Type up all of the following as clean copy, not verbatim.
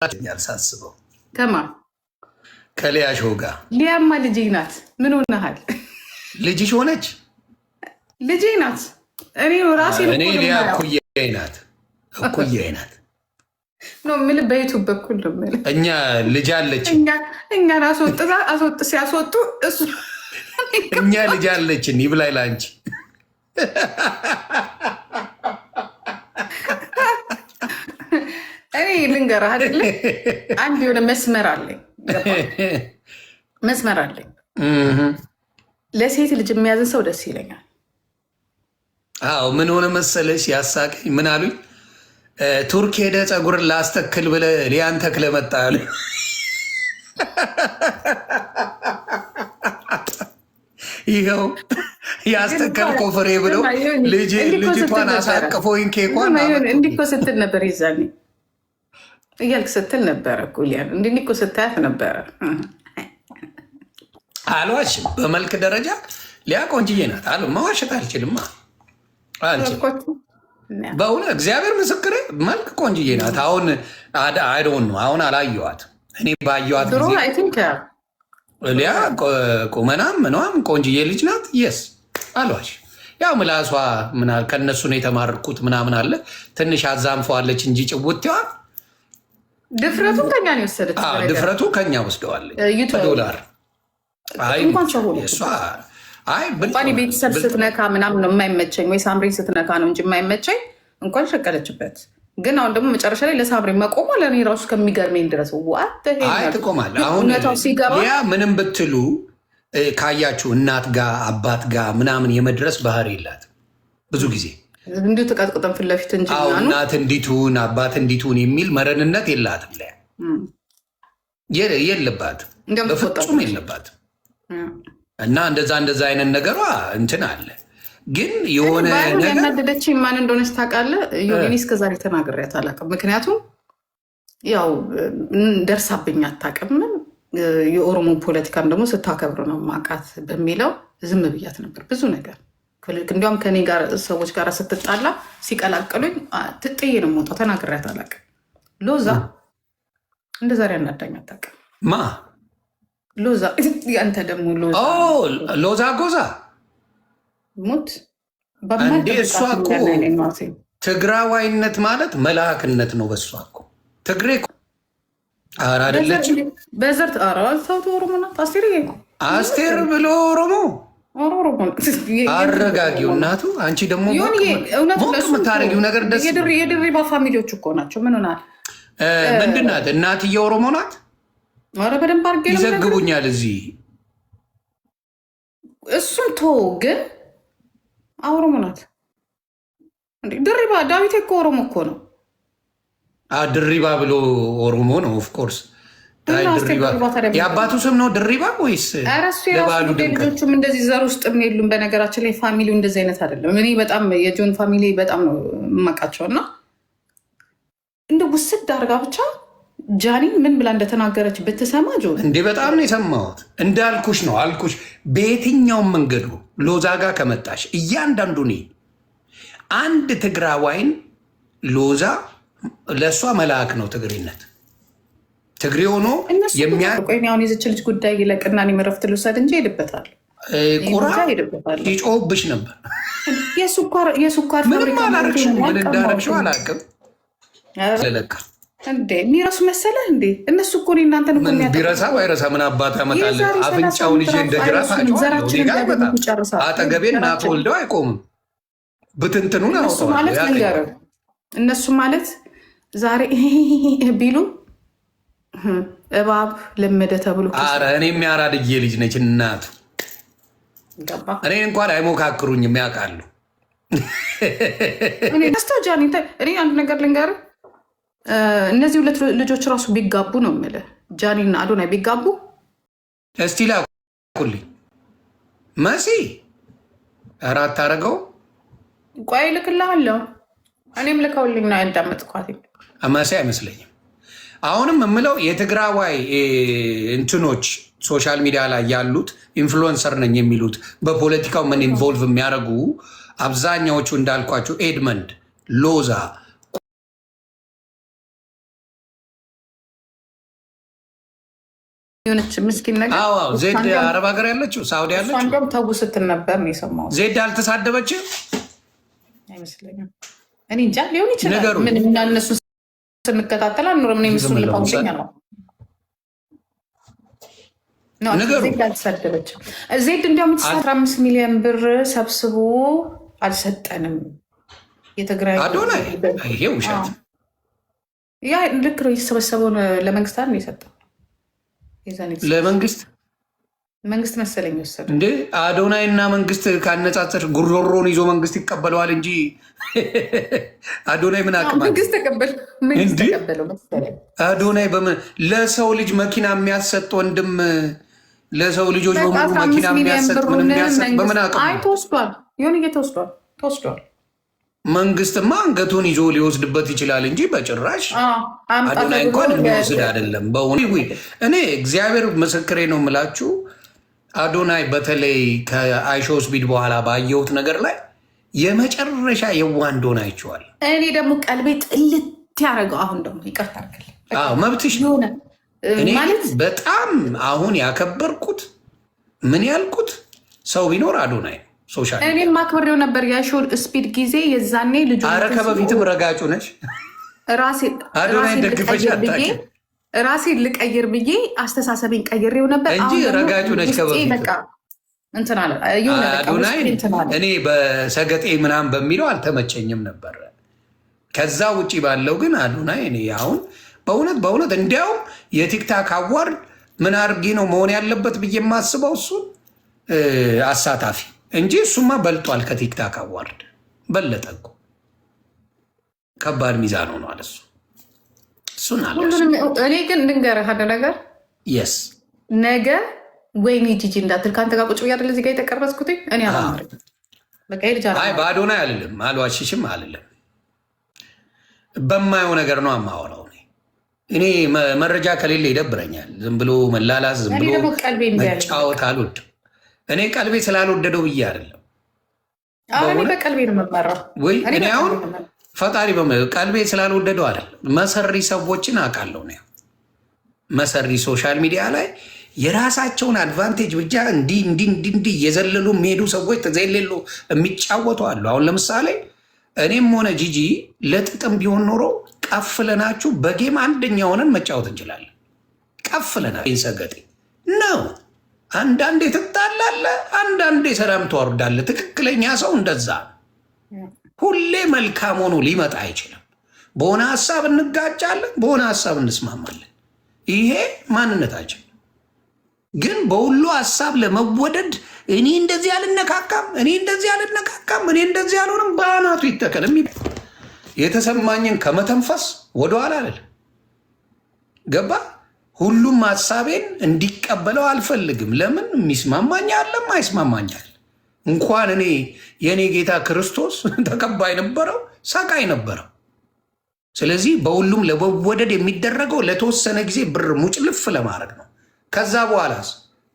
ሳስበው ከማ ከሊያሾ ጋር ሊያማ ልጅ ናት። ምን ሆነሃል? ልጅሽ ሆነች? ልጅ ናት። እኔ ራሴ እኔ ሊያ እኩያዬ ናት፣ እኩያዬ ናት ነው ምን በዩቱብ በኩል ነው ምን እኛ ልጅ አለች እኛን አስወጥ ሲያስወጡ እሱ እኛ ልጅ አለችን ይብላኝ ላንቺ እኔ ልንገርህ አይደለ አንድ የሆነ መስመር አለኝ ለሴት ልጅ የሚያዝን ሰው ደስ ይለኛል። አዎ ምን ሆነ መሰለሽ ያሳቀኝ ምን አሉኝ ቱርክ ሄደ ፀጉርን ላስተክል ብለ ሊያን ተክለ መጣ አሉ ይኸው ያስተከልከው ፍሬ ብለው ልጅቷን አሳቅፎኝ ኬኳን እንዲህ እኮ ስትል ነበር ይዛኔ እያልክ ስትል ነበረ እኮ ሊያን እንዲህ እኮ ስታያት ነበረ። አልዋሽም፣ በመልክ ደረጃ ሊያ ቆንጅዬ ናት አሉ። መዋሸት አልችልማ አልችልም። በእውነት እግዚአብሔር ምስክሬ መልክ ቆንጅዬ ናት። አሁን አይዶን ነው አሁን አላየዋት። እኔ ባየዋት ጊዜ ሊያ ቁመናም ምኗም ቆንጅዬ ልጅ ናት። የስ አልዋሽ ያው ምላሷ ከእነሱ ነው የተማርኩት ምናምን አለ ትንሽ አዛንፈዋለች እንጂ ጭውቴዋል ድፍረቱ ከኛ ነው የወሰደች። ድፍረቱ ከኛ ወስደዋለች በዶላር እንኳን ቤተሰብ ስትነካ ምናምን ነው የማይመቸኝ፣ ወይ ሳምሪ ስትነካ ነው እንጂ የማይመቸኝ። እንኳን ሸቀለችበት። ግን አሁን ደግሞ መጨረሻ ላይ ለሳምሪ መቆሟ ለእኔ ራሱ ከሚገርመኝ ድረስ ትቆማለህ። አሁን ያ ምንም ብትሉ ካያችሁ እናት ጋር አባት ጋር ምናምን የመድረስ ባህሪ የላት ብዙ ጊዜ እንዲሁ ተቀጥቅጠን ፊት ለፊት እንጂ እናት እንዲቱን አባት እንዲቱን የሚል መረንነት የላትም። ላይ የለባትም፣ በፍጹም የለባትም። እና እንደዛ አይነት ነገሯ እንትን አለ። ግን የሆነ ያናደደች ማን እንደሆነች ታውቃለህ? ዮኒ እስከዛሬ ተናግሬያት አላውቅም። ምክንያቱም ያው ደርሳብኝ አታውቅም። የኦሮሞ ፖለቲካም ደግሞ ስታከብር ነው ማውቃት በሚለው ዝም ብያት ነበር ብዙ ነገር። እንዲያውም ከኔ ጋር ሰዎች ጋር ስትጣላ ሲቀላቀሉኝ ትጥዬ ነው የምወጣው። ተናግሬያት አላውቅም። ሎዛ እንደ ዛሬ አናዳኝ አታውቅም። ማ ሎዛ አንተ ደግሞ ሎዛ ጎዛ ሙት እንዴ! እሷ እኮ ትግራዋይነት ማለት መልአክነት ነው። በእሷ እኮ ትግሬ ኧረ አይደለችም። በዘርት አራልታውቶ ኦሮሞ ናት። አስቴር ብሎ ኦሮሞ አረጋጊው እናቱ። አንቺ ደግሞ ሞቅ የምታረጊው ነገር ደስ የድሪባ ፋሚሊዎች እኮ ናቸው። ምን ሆናል? ምንድን ናት? እናትዬ ኦሮሞ ናት። ኧረ በደንብ አድርጌ ይዘግቡኛል እዚህ። እሱን ቶ ግን ኦሮሞ ናት። ድሪባ ዳዊት እኮ ኦሮሞ እኮ ነው። ድሪባ ብሎ ኦሮሞ ነው። ኦፍኮርስ የአባቱ ስም ነው ድሪባ ወይስ ለባሉ ልጆቹም እንደዚህ ዘር ውስጥ የሉም። በነገራችን ላይ ፋሚሊው እንደዚህ አይነት አይደለም። እኔ በጣም የጆን ፋሚሊ በጣም ነው የማውቃቸው። እና እንደ ውስድ አድርጋ ብቻ ጃኒን ምን ብላ እንደተናገረች ብትሰማ ጆን እንዴ በጣም ነው የሰማሁት። እንዳልኩሽ ነው አልኩሽ። በየትኛውም መንገዱ ሎዛ ጋር ከመጣሽ እያንዳንዱ አንድ ትግራዋይን ሎዛ ለእሷ መልአክ ነው። ትግሬነት ትግሬ ሆኖ የሚያሁን የዝች ልጅ ጉዳይ ይለቅና እኔ እረፍት ልውሰድ እንጂ ሄድበታል። ቁራ ይጮህብሽ ነበር። የስኳር ምንም አላረግሽም። ምን እንዳረግሽው አላውቅም። ለለካ እንዴ የሚረሱ መሰለህ እንዴ? እነሱ እኮ እናንተን ቢረሳ ባይረሳ ምን አባት ያመጣል? አፍንጫውን ይዤ እንደ ጅራፍ አጠገቤን እናት ወልደው አይቆምም። ብትንትኑን አውጠዋል። እነሱ ማለት ዛሬ ቢሉ እባብ ለመደ ተብሎ ኧረ እኔ የሚያራድዬ ልጅ ነች እናቱ። እኔ እንኳን አይሞካክሩኝም ያውቃሉ። ስቶጃኒ እኔ አንድ ነገር ልንገርህ፣ እነዚህ ሁለት ልጆች ራሱ ቢጋቡ ነው የምልህ፣ ጃኒና አዶናይ ቢጋቡ እስቲ ላኩልኝ። መሲ ኧረ አታረገው። ቆይ ልክልሃለሁ። እኔም ልከውልኝ ነው ያዳመጥኳት። መሲ አይመስለኝም። አሁንም የምለው የትግራዋይ እንትኖች ሶሻል ሚዲያ ላይ ያሉት ኢንፍሉዌንሰር ነኝ የሚሉት በፖለቲካው ምን ኢንቮልቭ የሚያደርጉ አብዛኛዎቹ እንዳልኳቸው ኤድመንድ ሎዛ የሆነች ምስኪን ነገር ዜድ አረብ ሀገር ያለችው ሳውዲ ያለችው አንዷም ተው ስትል ነበር ነው የሰማሁት። ዜድ አልተሳደበችም አይመስለኝም። እኔ እንጃ ሊሆን ይችላል። ምን እና እነሱ ስንከታተል አንኖርም። እኔ ምስሉ ልታውቀኝ ነው ዜድ አልተሳደበችም። ዜድ እንዲያውም 15 ሚሊዮን ብር ሰብስቦ አልሰጠንም የትግራይ አዶናይ። ይሄ ውሸት ያ ልክ ነው። የተሰበሰበውን ለመንግስት ነው የሰጠው። መንግስት መሰለኝ ወሰደ እንዴ? አዶናይ እና መንግስት ካነጻጸር ጉሮሮን ይዞ መንግስት ይቀበለዋል እንጂ አዶናይ ምን አቅም ተቀበለው መሰለኝ። አዶናይ በምን ለሰው ልጅ መኪና የሚያሰጥ ወንድም፣ ለሰው ልጆች በሙሉ መኪና የሚያሰጥ ምን የሚያሰጥ በምን አቅም? አይ ተወስዷል፣ ይሁን ተወስዷል። መንግስትማ አንገቱን ይዞ ሊወስድበት ይችላል እንጂ በጭራሽ አዶናይ እንኳን የሚወስድ አይደለም። እኔ እግዚአብሔር ምስክሬ ነው የምላችሁ። አዶናይ በተለይ ከአይሾ ስፒድ በኋላ ባየሁት ነገር ላይ የመጨረሻ የዋህ እንደሆነ አይቼዋለሁ። እኔ ደግሞ ቀልቤ ጥልት ያደረገው አሁን ደግሞ ይቅርታ አድርግልኝ፣ መብትሽ ነው። እኔ በጣም አሁን ያከበርኩት ምን ያልኩት ሰው ቢኖር አዶናይ ነው። እኔም አክብሬው ነበር የአይሾ ስፒድ ጊዜ የዛኔ ልጁ ከበፊትም ረጋጩ ነች። ራሴን ልቀይር ብዬ አስተሳሰቤን ቀይሬው ነበር እንጂ ረጋጩ ነች ከበፊት። አዶናይ እኔ በሰገጤ ምናምን በሚለው አልተመቸኝም ነበር። ከዛ ውጭ ባለው ግን አዶናይ እኔ አሁን በእውነት እንዲያውም የቲክታክ አዋርድ ምን አድርጌ ነው መሆን ያለበት ብዬ የማስበው እሱን አሳታፊ እንጂ እሱማ በልጧል። ከቲክታክ አዋርድ በለጠ እኮ። ከባድ ሚዛን ሆኗል እሱ። እሱን እኔ ግን ልንገርህ አንድ ነገር የስ ነገ ወይኔ ጂጂ እንዳትል ከአንተ ጋር ቁጭ ብዬ አይደል እዚህ ጋር የተቀረጽኩት። እኔ አይ በአዶናይ አልልም፣ አልዋሽሽም አልልም። በማየው ነገር ነው የማወራው። እኔ መረጃ ከሌለ ይደብረኛል። ዝም ብሎ መላላስ፣ ዝም ብሎ መጫወት አልወድም። እኔ ቀልቤ ስላልወደደው ብዬ አይደለም። በቀልቤ ነው የምመራው። እኔ አሁን ፈጣሪ ቀልቤ ስላልወደደው አይደለም። መሰሪ ሰዎችን አውቃለሁ ነው መሰሪ ሶሻል ሚዲያ ላይ የራሳቸውን አድቫንቴጅ ብቻ እንዲህ እየዘለሉ የሚሄዱ ሰዎች ተዘሌሉ የሚጫወቱ አሉ። አሁን ለምሳሌ እኔም ሆነ ጂጂ ለጥቅም ቢሆን ኖሮ ቀፍለናችሁ በጌም አንደኛ ሆነን መጫወት እንችላለን። ቀፍለናል ሰገጤ ነው። አንዳንዴ ትጣላለ፣ አንዳንዴ ሰላም ትወርዳለ። ትክክለኛ ሰው እንደዛ ሁሌ መልካም ሆኖ ሊመጣ አይችልም። በሆነ ሀሳብ እንጋጫለን፣ በሆነ ሀሳብ እንስማማለን። ይሄ ማንነታችን። ግን በሁሉ ሀሳብ ለመወደድ እኔ እንደዚህ አልነካካም፣ እኔ እንደዚህ አልነካካም፣ እኔ እንደዚህ አልሆንም፣ በአናቱ ይተከል። የተሰማኝን ከመተንፈስ ወደኋላ አለ ገባ። ሁሉም ሀሳቤን እንዲቀበለው አልፈልግም። ለምን? የሚስማማኝ አለም አይስማማኛል። እንኳን እኔ የእኔ ጌታ ክርስቶስ ተቀባይ ነበረው፣ ሰቃይ ነበረው። ስለዚህ በሁሉም ለመወደድ የሚደረገው ለተወሰነ ጊዜ ብር ሙጭልፍ ለማድረግ ነው። ከዛ በኋላስ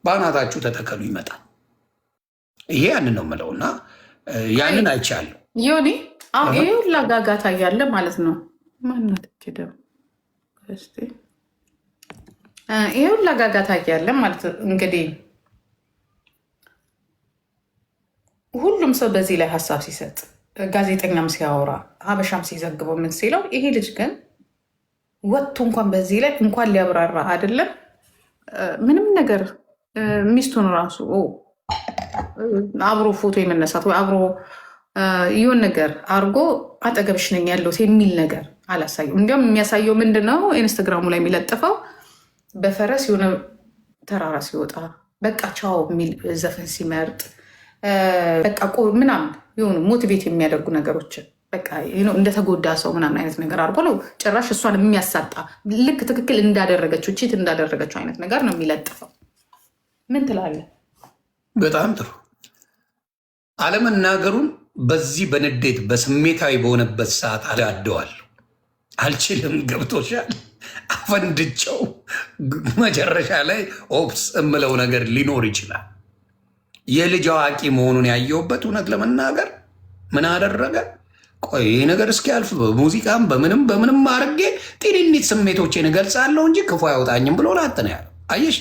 በአናታችሁ ተተከሉ ይመጣል። ይሄ ያንን ነው የምለውና ያንን አይቻለሁ። ዮኒ ይሄ ሁላ ጋጋታ እያለ ማለት ነው ማናት ሄደው ይሄ ሁላ ጋጋታ እያለ ማለት እንግዲህ ሁሉም ሰው በዚህ ላይ ሀሳብ ሲሰጥ፣ ጋዜጠኛም ሲያወራ፣ ሀበሻም ሲዘግበው ምን ሲለው፣ ይሄ ልጅ ግን ወጥቶ እንኳን በዚህ ላይ እንኳን ሊያብራራ አይደለም ምንም ነገር ሚስቱን ራሱ አብሮ ፎቶ የመነሳት ወይ አብሮ ይሁን ነገር አድርጎ አጠገብሽ ነኝ ያለሁት የሚል ነገር አላሳየም። እንዲያውም የሚያሳየው ምንድነው? ኢንስታግራሙ ላይ የሚለጥፈው በፈረስ የሆነ ተራራ ሲወጣ በቃ ቻው የሚል ዘፈን ሲመርጥ በቃ ምናምን የሆኑ ሞቲቬት የሚያደርጉ ነገሮችን በቃ እንደተጎዳ ሰው ምናምን አይነት ነገር አድርጎ ነው ጭራሽ እሷን የሚያሳጣ ልክ ትክክል እንዳደረገችው ቺት እንዳደረገችው አይነት ነገር ነው የሚለጥፈው። ምን ትላለህ? በጣም ጥሩ አለመናገሩን በዚህ በንዴት በስሜታዊ በሆነበት ሰዓት አዳደዋለሁ። አልችልም። ገብቶሻል? አፈንድቸው መጨረሻ ላይ ኦፕስ እምለው ነገር ሊኖር ይችላል። የልጅ አዋቂ መሆኑን ያየውበት እውነት ለመናገር ምን አደረገ? ቆይ ይህ ነገር እስኪያልፍ በሙዚቃም በምንም አድርጌ ጢኒኒት ስሜቶቼን እገልጻለሁ እንጂ ክፉ አይወጣኝም ብሎ ላጥ ነው ያለው። አየሽ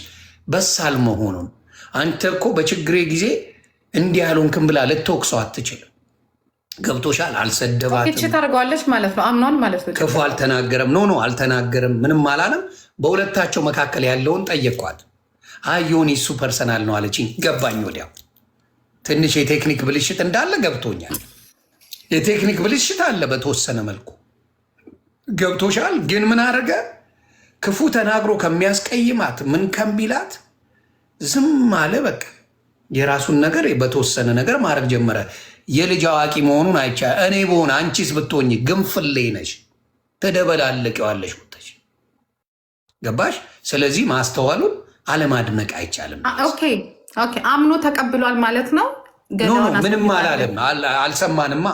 በሳል መሆኑን። አንተ እኮ በችግሬ ጊዜ እንዲህ ያልሆንክም ብላ ልትወቅሰው አትችልም። ገብቶሻል? አልሰደባትም። ታደርገዋለች ማለት ነው። አምኗል ማለት ነው። ክፉ አልተናገረም። ኖ አልተናገረም። ምንም አላለም። በሁለታቸው መካከል ያለውን ጠየኳት። ዮኒ እሱ ፐርሰናል ነው አለችኝ። ገባኝ። ወዲያው ትንሽ የቴክኒክ ብልሽት እንዳለ ገብቶኛል። የቴክኒክ ብልሽት አለ በተወሰነ መልኩ ገብቶሻል። ግን ምን አደረገ? ክፉ ተናግሮ ከሚያስቀይማት ምን ከሚላት ዝም አለ። በቃ የራሱን ነገር በተወሰነ ነገር ማድረግ ጀመረ። የልጅ አዋቂ መሆኑን አይቻ እኔ በሆነ አንቺስ ብትሆኝ ግንፍሌ ነሽ፣ ትደበላለቂዋለሽ ወጥተሽ። ገባሽ? ስለዚህ ማስተዋሉን አለማድነቅ አይቻልም። ኦኬ አምኖ ተቀብሏል ማለት ነው። ምንም አላለም። አልሰማንማ